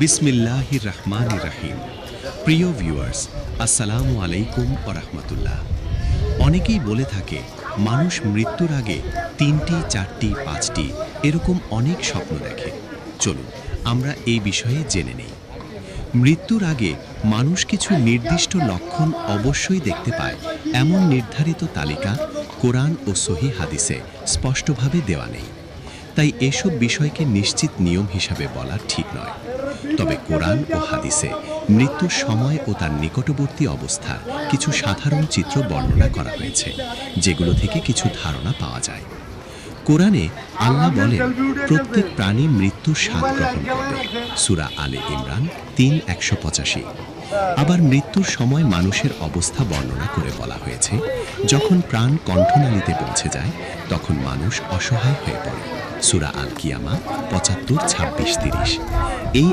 বিসমিল্লাহির রহমানির রহিম। প্রিয় ভিউয়ার্স, আসসালামু আলাইকুম ওয়া রাহমাতুল্লাহ। অনেকেই বলে থাকে মানুষ মৃত্যুর আগে ৩টি, ৪টি, ৫টি এরকম অনেক স্বপ্ন দেখে। চলুন আমরা এই বিষয়ে জেনে নেই। মৃত্যুর আগে মানুষ কিছু নির্দিষ্ট লক্ষণ অবশ্যই দেখতে পায়, এমন নির্ধারিত তালিকা কোরআন ও সহিহ হাদিসে স্পষ্টভাবে দেওয়া নেই। তাই এসব বিষয়কে নিশ্চিত নিয়ম হিসাবে বলা ঠিক নয়। তবে কোরআন ও হাদিসে মৃত্যুর সময় ও তার নিকটবর্তী অবস্থার কিছু সাধারণ চিত্র বর্ণনা করা হয়েছে, যেগুলো থেকে কিছু ধারণা পাওয়া যায়। কোরআনে আল্লাহ বলেন, প্রত্যেক প্রাণী মৃত্যুর স্বাদ গ্রহণ করবে। সূরা আলে ইমরান ৩:১৮৫। আবার মৃত্যুর সময় মানুষের অবস্থা বর্ণনা করে বলা হয়েছে, যখন প্রাণ কণ্ঠনালীতে পৌঁছে যায় তখন মানুষ অসহায় হয়ে পড়ে। সূরা আল কিয়ামা ৭৫, ২৬, ৩০। এই